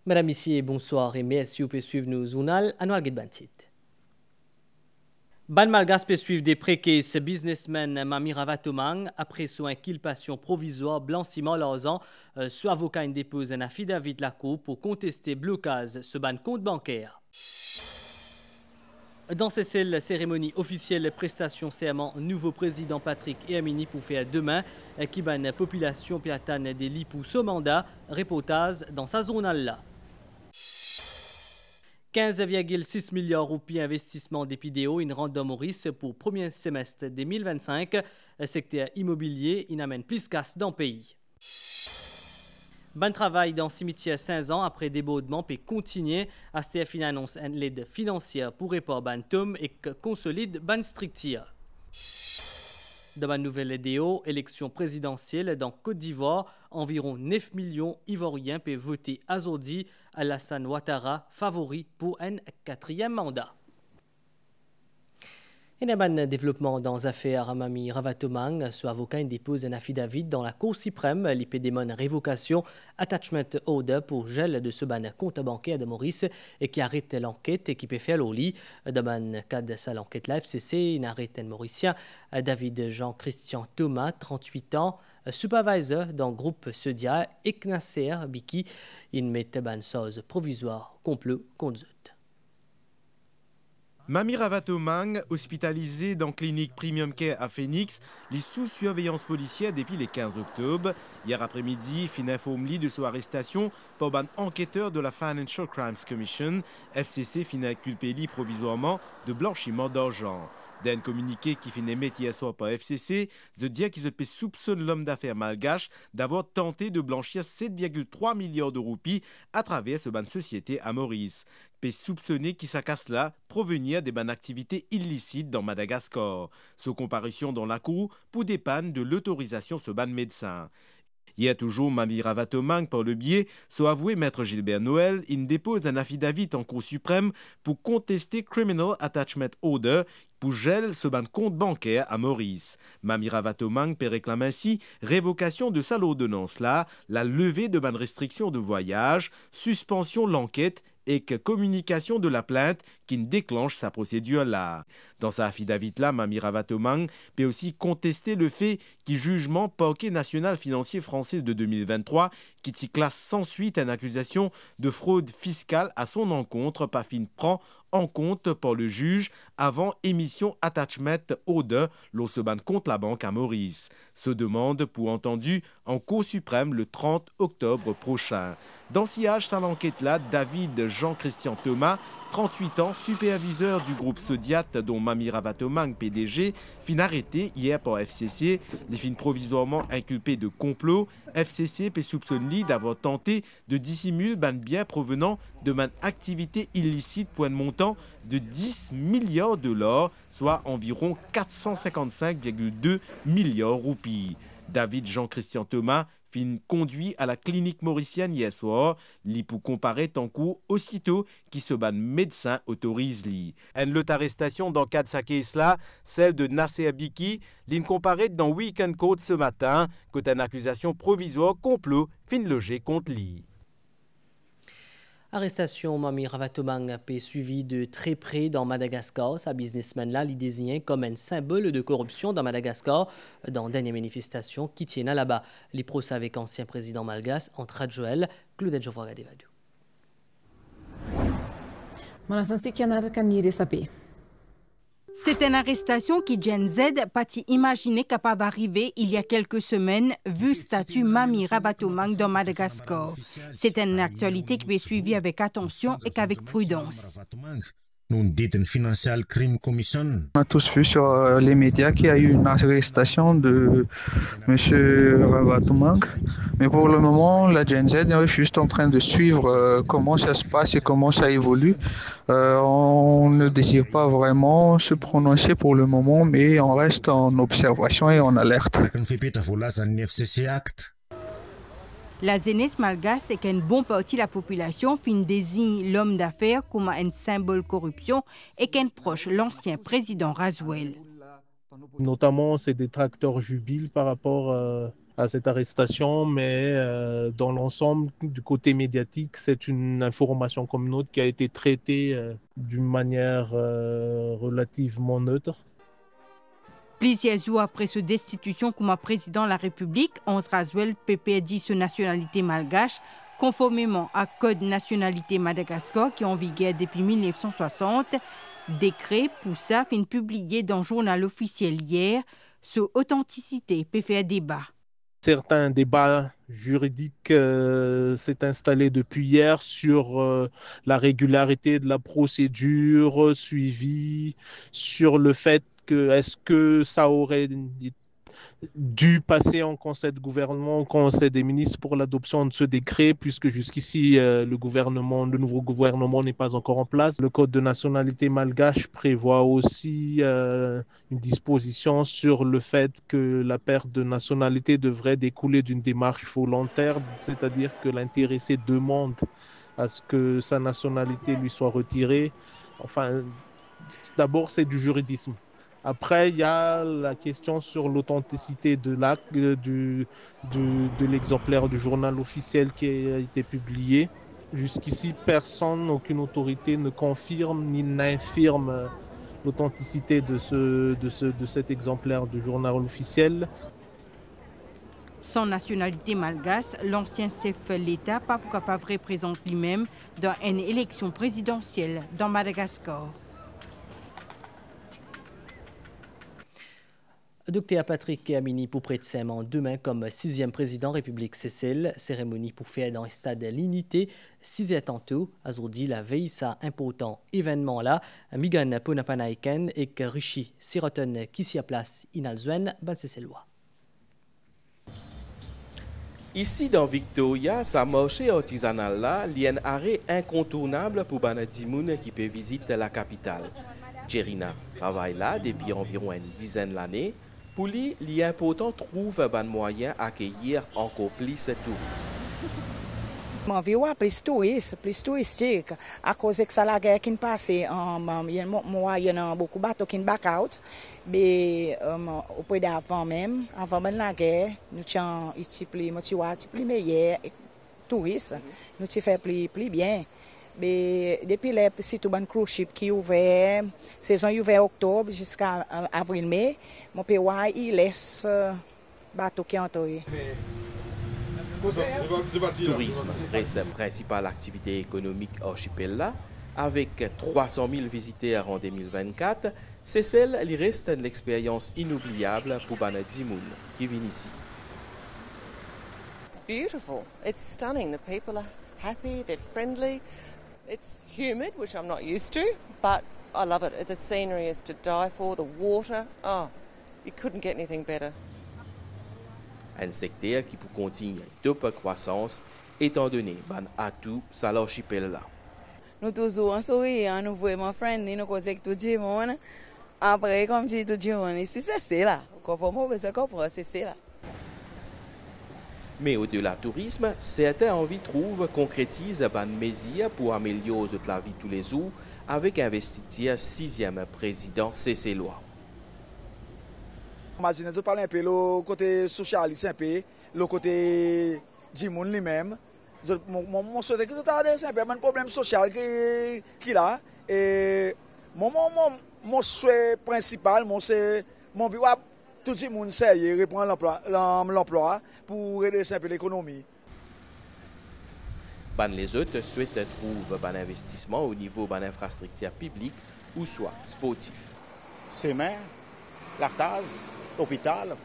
Madame, Messieurs, bonsoir et merci vous pouvez suivre nos journal annuel Guide Bantit. Ban Malgas peut suivre des précaires businessmen Mami Ravatomang après son inculpation provisoire blanchiment l'argent. Ce avocat dépose un affidavit de la Cour pour contester blocage ce ban compte bancaire. Dans ces cérémonie officielle, prestation serment nouveau président Patrick Hermini pour faire demain qui ban population piatane des Lipou ce mandat, reportage dans sa journal-là. 15,6 milliards de roupies investissement d'Epidéo, une rente de Maurice pour premier semestre 2025. Secteur immobilier, il amène plus casse dans le pays. Bon travail dans le cimetière 5 ans après débordement peut continuer. STF annonce une aide financière pour répondre ban tome et consolide ban structure. Dans la nouvelle vidéo, élection présidentielle dans Côte d'Ivoire, environ 9 millions d'Ivoiriens peuvent voter aujourd'hui. Alassane Ouattara, favori pour un 4e mandat. Et un développement dans l'affaire Mami Ravatomang, ce avocat dépose un affidavit dans la Cour suprême, l'IPDMON révocation, attachment order pour gel de ce ban compte bancaire de Maurice et qui arrête l'enquête et qui peut faire l'OLI. Dans le cadre de cette enquête, la FCC arrête un Mauricien, David Jean-Christian Thomas, 38 ans, supervisor dans le groupe Sedia, et Knasser Biki, il met ban chose provisoire complot contre eux. Mami Ravatomang, hospitalisée dans clinique Premium Care à Phoenix, les sous surveillance policière depuis le 15 octobre. Hier après-midi, fin informe de son arrestation par un enquêteur de la Financial Crimes Commission. FCC fin inculpé provisoirement de blanchiment d'argent. D'un communiqué qui finit émettre hier soir par FCC, de dire qu'ils soupçonnent l'homme d'affaires malgache d'avoir tenté de blanchir 7,3 milliards de roupies à travers ce ban société à Maurice. Peut soupçonner qu'il s'acasse là provenir des ban activités illicites dans Madagascar. Sa comparution dans la cour pour dépanne de l'autorisation ce ban médecin. Hier toujours, Mami Ravatomang, par le biais, soit avoué maître Gilbert Noël, il dépose un affidavit en Cour suprême pour contester Criminal Attachment Order pour gel ce ban compte bancaire à Maurice. Mami Ravatomang peut réclamer ainsi révocation de sa ordonnance là, la levée de ban restriction de voyage, suspension de l'enquête et que communication de la plainte qui déclenche sa procédure là. Dans sa affidavit là, Mami Ravatomang peut aussi contester le fait qu'il jugement parquet national financier français de 2023 qui t'y classe sans suite une accusation de fraude fiscale à son encontre par fin prend en compte par le juge avant émission attachment order l'Oseban contre la banque à Maurice. Se demande pour entendu en Cour suprême le 30 octobre prochain. Dans sillage sans l'enquête-là, David Jean-Christian Thomas, 38 ans, superviseur du groupe Sodiat dont Mami Ravatomang, PDG, fin arrêté hier par FCC. Les fins provisoirement inculpés de complot. FCC peut soupçonner d'avoir tenté de dissimuler ban bien provenant de man activité illicite pour un montant de 10 milliards de dollars, soit environ 455,2 milliards de roupies. David Jean-Christian Thomas fin conduit à la clinique mauricienne hier soir. Pour comparer en cours aussitôt qui se ban médecin autorise li. Une autre arrestation dans le cadre de sa case là, celle de Nasser Biki, l'in comparée dans Weekend Code ce matin, côté une accusation provisoire complot fin logé contre li. Arrestation Mami Ravatomang est suivie de très près dans Madagascar. Sa businessman-là l'y désignait comme un symbole de corruption dans Madagascar dans la dernière manifestation qui tient là-bas. Les procès avec ancien président malgache entre Joël, Claudette Geoffroy Gadevadou. C'est une arrestation qui Gen Z pas imaginé capable d'arriver il y a quelques semaines vu le statut Mami Ravatomang dans Madagascar. C'est une actualité qui est suivie avec attention et avec prudence. Financial Crime Commission. On a tous vu sur les médias qu'il y a eu une arrestation de M. Ravatomang. Mais pour le moment, la Gen Z est juste en train de suivre comment ça se passe et comment ça évolue. On ne désire pas vraiment se prononcer pour le moment, mais on reste en observation et en alerte. La jeunesse malgache et qu'une bonne partie de la population fin désigne l'homme d'affaires comme un symbole de corruption et qu'un proche l'ancien président Razuel. Notamment, ces détracteurs jubilent par rapport à cette arrestation, mais dans l'ensemble, du côté médiatique, c'est une information comme une autre qui a été traitée d'une manière relativement neutre. Plusieurs jours après sa destitution comme président de la République, Hans Raswell peut perdre sa nationalité malgache, conformément à Code nationalité Madagascar qui est en vigueur depuis 1960. Décret pour ça fin publié dans le journal officiel hier. Sur authenticité peut faire débat. Certains débats juridiques s'est installé depuis hier sur la régularité de la procédure suivie, sur le fait que est-ce que ça aurait dû passer en conseil de gouvernement, au conseil des ministres pour l'adoption de ce décret, puisque jusqu'ici le nouveau gouvernement n'est pas encore en place. Le code de nationalité malgache prévoit aussi une disposition sur le fait que la perte de nationalité devrait découler d'une démarche volontaire, c'est-à-dire que l'intéressé demande à ce que sa nationalité lui soit retirée. Enfin, d'abord, c'est du juridisme. Après, il y a la question sur l'authenticité de l'acte, de l'exemplaire du journal officiel qui a été publié. Jusqu'ici, personne, aucune autorité ne confirme ni n'infirme l'authenticité de cet exemplaire du journal officiel. Sans nationalité malgache, l'ancien chef de l'État pas capable de représenter lui-même dans une élection présidentielle dans Madagascar. Dr Patrick Amini pour prêter serment demain comme 6e président République Seychelles. Cérémonie pour faire dans le stade de l'unité. 6h tantôt, aujourd'hui la veille, ça important événement là. Migan Ponapanaiken et Rishi Siroton qui s'y a place Inalzwen, ban Seychellois. Ici dans Victoria, sa marché artisanal là, il y a un arrêt incontournable pour les gens qui peuvent visiter la capitale. Jerina travaille là depuis environ une dizaine d'années. Pour lui, il est important de trouver un moyen d'accueillir encore plus de touristes. Je veux plus touristique, à cause que ça la guerre qui passe, il y a beaucoup de bateaux qui back out, mais au d'avant même, avant la guerre, nous avons ici plus meilleur touristes, nous avons fait plus bien. Mais depuis le site de cruise ship qui est ouvert, saison ouverte octobre jusqu'à avril-mai, mon pays il laisse bateau qui entrent. Le tourisme reste la principale activité économique archipel là, avec 300 000 visiteurs en 2024. Seychelles il reste une expérience inoubliable pour les gens qui viennent ici. It's beautiful. It's stunning. The people are happy. They're friendly. It's humid, which I'm not used to, but I love it. The scenery is to die for. The water, oh, you couldn't get anything better. Un secteur qui peut continuer de croissance étant donné ban atout sur l'archipel là. Nous toujours en souriant, nous vraiment friendly, nous causons tout le monde. Après, comme si tout le monde ici, c'est là. Conformément à ce qu'on comprend, c'est là. Mais au-delà du tourisme, certains envies trouvent concrétise ban mesure pour améliorer la vie tous les jours avec investiture 6e président seychellois. Imaginez, je parle un peu le côté socialiste, un peu le côté du monde lui-même. Mon souhait que c'est un peu un problème social qui là. Et mon souhait principal, c'est mon but tout le monde sait reprendre l'emploi pour aider un peu l'économie. Les autres souhaitent trouver un investissement au niveau de l'infrastructure publique ou soit sportif. C'est maire, la case, l'hôpital.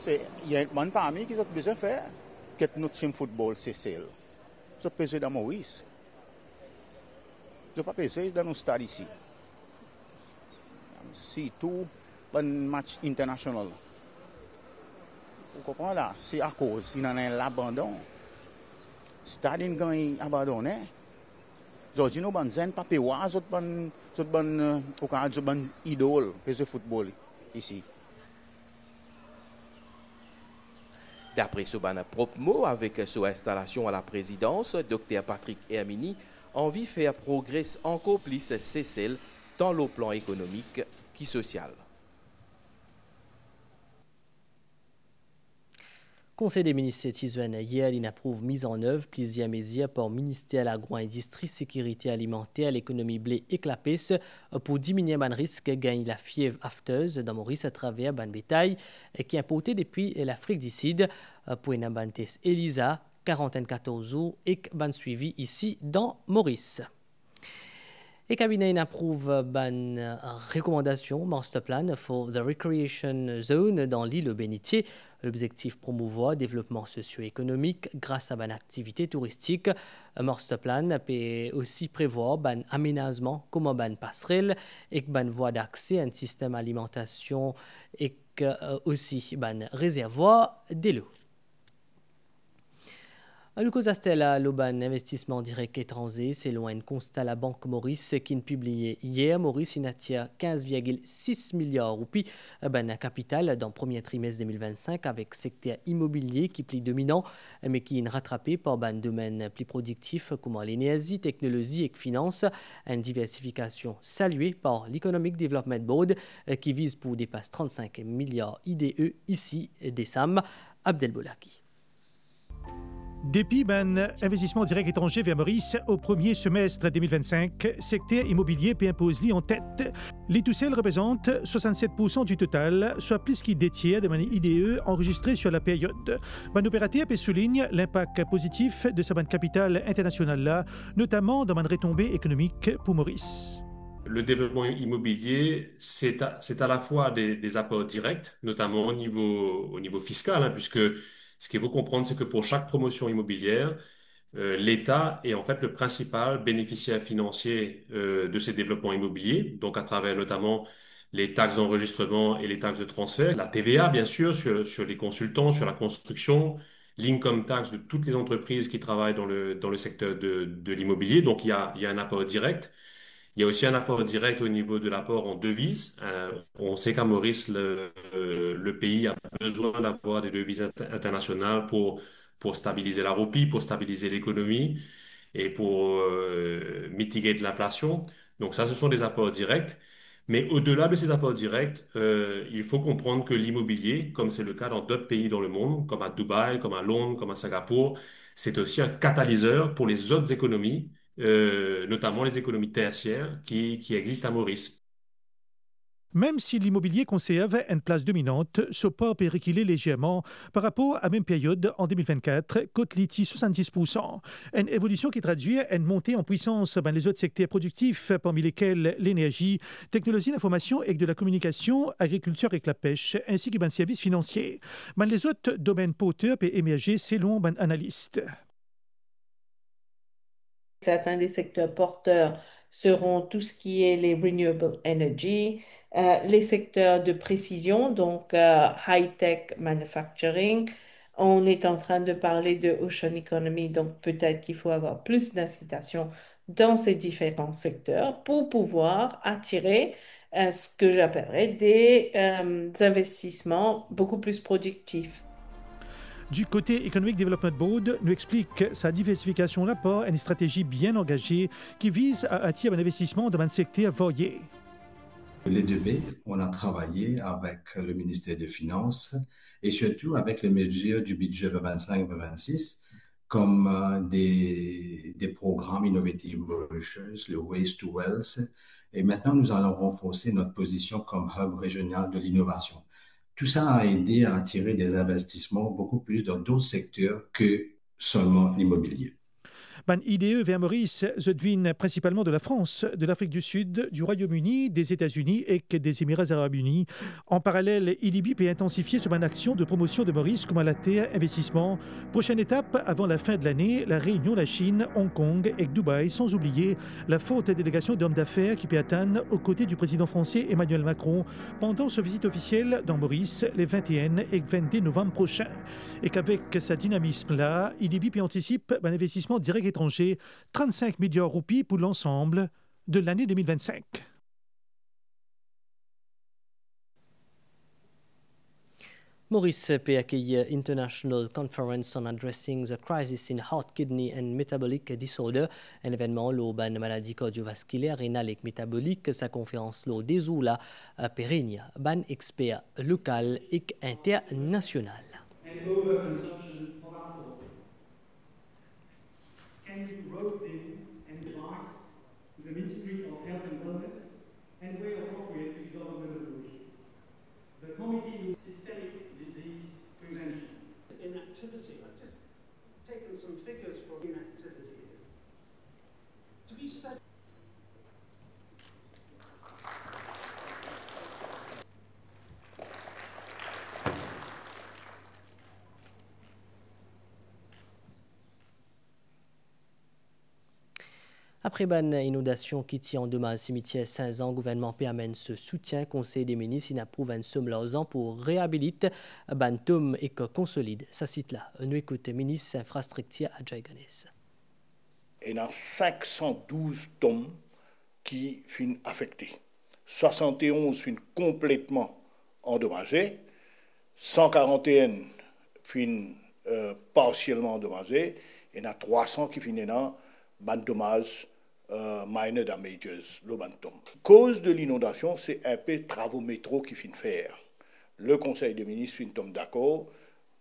Il y a une bonne parmi qui ont besoin de faire. Que notre team football, c'est celle. Je peux dans Maurice. Je ne peux pas dans nos stades ici. Si tout un match international. Vous comprenez là? C'est à cause il y en a l'abandon. Stade est abandonné. Aujourd'hui, nous avons un papier, nous avons un idole pour le football ici. D'après ce propre mot, avec son installation à la présidence, Dr Patrick Amini envie de faire progresser encore plus Seychelles tant le plan économique que social. Conseil des ministres Tizouane hier, il approuve mise en œuvre plusieurs mesures par le ministère de l'Agro-Industrie, Sécurité alimentaire, l'économie blé et clapes pour diminuer le risque de gagner la fièvre afteuse dans Maurice à travers le bétail qui est importé depuis l'Afrique du Sud pour une bantes Elisa, 44 jours et ban suivi ici dans Maurice. Le cabinet approuve une recommandation Master Plan for the Recreation Zone dans l'île Bénitier. L'objectif promouvoir le développement socio-économique grâce à une activité touristique. Master Plan peut aussi prévoir un aménagement comme une passerelle et une voie d'accès à un système d'alimentation et aussi un réservoir d'eau. Lucas Astella, l'Oban Investissement Direct Étranger, c'est loin de constat la Banque Maurice qui a publié hier. Maurice attire 15,6 milliards de roupies à capital dans le premier trimestre 2025 avec secteur immobilier qui plie dominant mais qui est rattrapé par un domaine plus productif comme l'énergie, technologie et finance. Une diversification saluée par l'Economic Development Board qui vise pour dépasser 35 milliards IDE ici des SAM. Abdel Boulaki. Depuis investissement direct étranger vers Maurice au premier semestre 2025, secteur immobilier peut imposer en tête. Les tout seuls représentent 67% du total, soit plus que des tiers de manière IDE enregistrée sur la période. Opérateur souligne l'impact positif de sa banque capitale internationale, notamment dans une retombée économique pour Maurice. Le développement immobilier, c'est à la fois des apports directs, notamment au niveau fiscal, puisque ce qu'il faut comprendre, c'est que pour chaque promotion immobilière, l'État est en fait le principal bénéficiaire financier de ces développements immobiliers, donc à travers notamment les taxes d'enregistrement et les taxes de transfert, la TVA bien sûr sur les consultants, sur la construction, l'income tax de toutes les entreprises qui travaillent dans le secteur de l'immobilier. Donc il y a un apport direct. Il y a aussi un apport direct au niveau de l'apport en devises. On sait qu'à Maurice, le pays a besoin d'avoir des devises internationales pour stabiliser la roupie, pour stabiliser l'économie et pour mitiguer de l'inflation. Donc ça, ce sont des apports directs. Mais au-delà de ces apports directs, il faut comprendre que l'immobilier, comme c'est le cas dans d'autres pays dans le monde, comme à Dubaï, comme à Londres, comme à Singapour, c'est aussi un catalyseur pour les autres économies, notamment les économies tertiaires qui existent à Maurice. Même si l'immobilier conserve une place dominante, ce port peut reculer légèrement par rapport à la même période en 2024, côte Liti 70%. Une évolution qui traduit une montée en puissance dans les autres secteurs productifs, parmi lesquels l'énergie, technologie d'information et de la communication, agriculture et la pêche, ainsi que les services financiers. Dans les autres domaines porteurs peuvent émerger selon les analystes. Certains des secteurs porteurs seront tout ce qui est les renewable energy, les secteurs de précision, donc high-tech manufacturing. On est en train de parler de ocean economy, donc peut-être qu'il faut avoir plus d'incitation dans ces différents secteurs pour pouvoir attirer ce que j'appellerais des investissements beaucoup plus productifs. Du côté Economic Development Board, nous explique sa diversification là par une stratégie bien engagée qui vise à attirer un investissement dans un secteur varié. Les 2B, on a travaillé avec le ministère des Finances et surtout avec les mesures du budget 25-26 comme des programmes Innovative Mauritius, le Waste to Wealth. Et maintenant, nous allons renforcer notre position comme hub régional de l'innovation. Tout ça a aidé à attirer des investissements beaucoup plus dans d'autres secteurs que seulement l'immobilier. Ban IDE vers Maurice se devine principalement de la France, de l'Afrique du Sud, du Royaume-Uni, des États-Unis et des Émirats arabes unis. En parallèle, IDB peut intensifier son action de promotion de Maurice comme à la terre investissement. Prochaine étape, avant la fin de l'année, la Réunion, la Chine, Hong Kong et Dubaï, sans oublier la forte délégation d'hommes d'affaires qui peut atteindre aux côtés du président français Emmanuel Macron pendant sa visite officielle dans Maurice les 21 et 22 novembre prochains. Et qu'avec sa dynamisme-là, IDB peut anticiper un investissement direct étranger, 35 milliards de roupies pour l'ensemble de l'année 2025. Maurice peut accueillir International Conference on Addressing the Crisis in Heart, Kidney and Metabolic Disorder, un événement l'auban maladie cardiovasculaire, rénale et métabolique. Sa conférence l'au désoula pérenne, ban expert local et international. and overconsumption of alcohol. Can you wrote in and advise the Ministry of Health and Wellness and where appropriate to government resolutions? The Committee on Systemic Disease Prevention. Inactivity. I've just taken some figures from inactivity. To be said. Après ban inondation qui tient en demain cimetière Saint-Jean, gouvernement permet ce soutien. Conseil des ministres inapprouve un somme l'argent pour réhabiliter ban tom et que consolide sa site là. Nous écoutons ministre infrastructure Adjay Ganes. Il y a 512 tomes qui sont affectés. 71 sont complètement endommagés. 141 sont partiellement endommagés. Il y en a 300 qui finissent dans ban dommage minor damages, le bantom. Cause de l'inondation, c'est un peu travaux métro qui finissent faire. Le Conseil des ministres tombe d'accord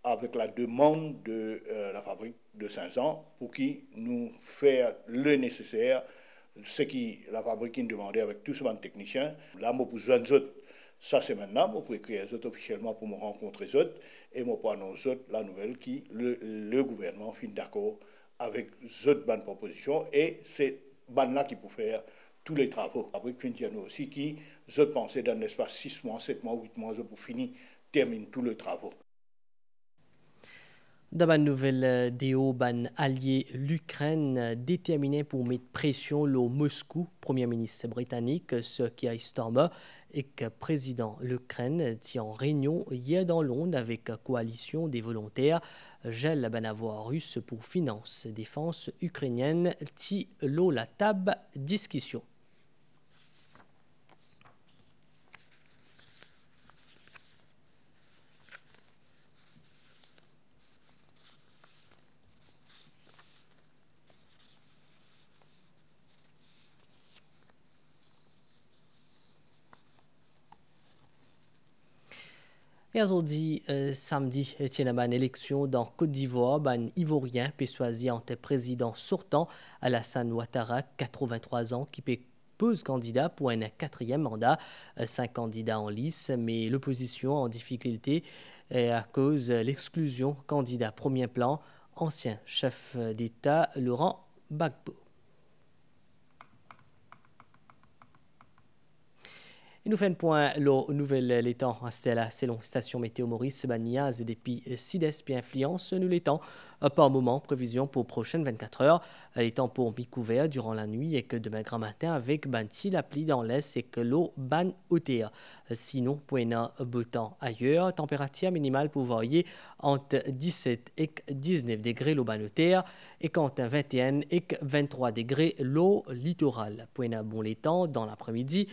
avec la demande de la fabrique de Saint-Jean pour qui nous faire le nécessaire, ce qui la fabrique nous demandait avec tous ces techniciens. Là, moi, pour joindre autres, ça c'est maintenant, moi, pour écrire les autres officiellement pour me rencontrer les autres, et moi, pour annoncer autres la nouvelle qui le gouvernement finit d'accord avec les autres bonnes propositions, et c'est là qui peut faire tous les travaux. Après, nous aussi qui, je pensais, dans l'espace 6 mois, 7 mois, 8 mois, pour finir, termine tous les travaux. Dans la nouvelle déo, ban allié l'Ukraine déterminé pour mettre pression au Moscou, Premier ministre britannique, ce qui a stormé, et que président l'Ukraine tient en réunion hier dans Londres avec la coalition des volontaires gèle la banavoie russe pour finance défense ukrainienne ti l'eau la table discussion. Et aujourd'hui, samedi, tient une élection dans Côte d'Ivoire, ban ivoirien peut choisir entre président sortant Alassane Ouattara, 83 ans, qui peut pose candidat pour un 4e mandat, 5 candidats en lice, mais l'opposition en difficulté à cause de l'exclusion candidat premier plan, ancien chef d'État Laurent Gbagbo. Il nous fait un point, le nouvel temps, selon Station Météo Maurice, Baniaz et depuis Sud-Est, puis influence, nous l'étang par moment, prévision pour prochaines 24 heures, les temps pour mi-couvert durant la nuit et que demain grand matin avec banti la pluie dans l'Est et que l'eau ban au terre. Sinon, pour un beau temps ailleurs, température minimale pour varier entre 17 et 19 degrés l'eau ban au terre et entre 21 et 23 degrés l'eau littorale. Pour un bon les temps dans l'après-midi,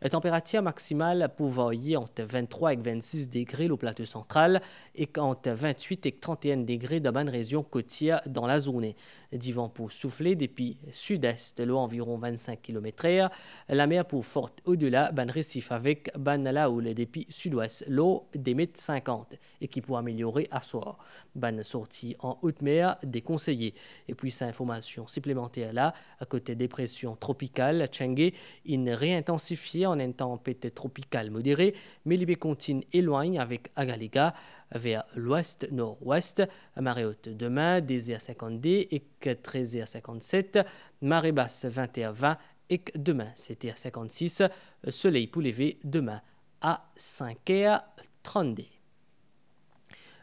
la température maximale pour varier entre 23 et 26 degrés au plateau central et entre 28 et 31 degrés dans une région côtière dans la journée. Du vent pour souffler depuis sud-est, l'eau environ 25 km/h. La mer pour forte au-delà, ban récif avec ban la houle depuis sud-ouest, l'eau des mètres 50 et qui peut améliorer à soir. Ban sortie en haute mer déconseillée. Et puis, cette information supplémentaire là, à côté dépression tropicale, Tchengue, une réintensifiée en un tempête tropicale modérée, mais l'IB continue éloigne avec Agalega vers l'ouest-nord-ouest. Marée haute demain, désert 50D et 13h57. Marée basse 21h20 et demain, c'était à 56. Soleil pour lever demain à 5h30.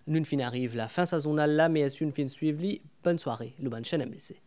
Nous fin arrive la fin saisonnale là, mais une fin suivie. Bonne soirée, le bon chaîne MBC.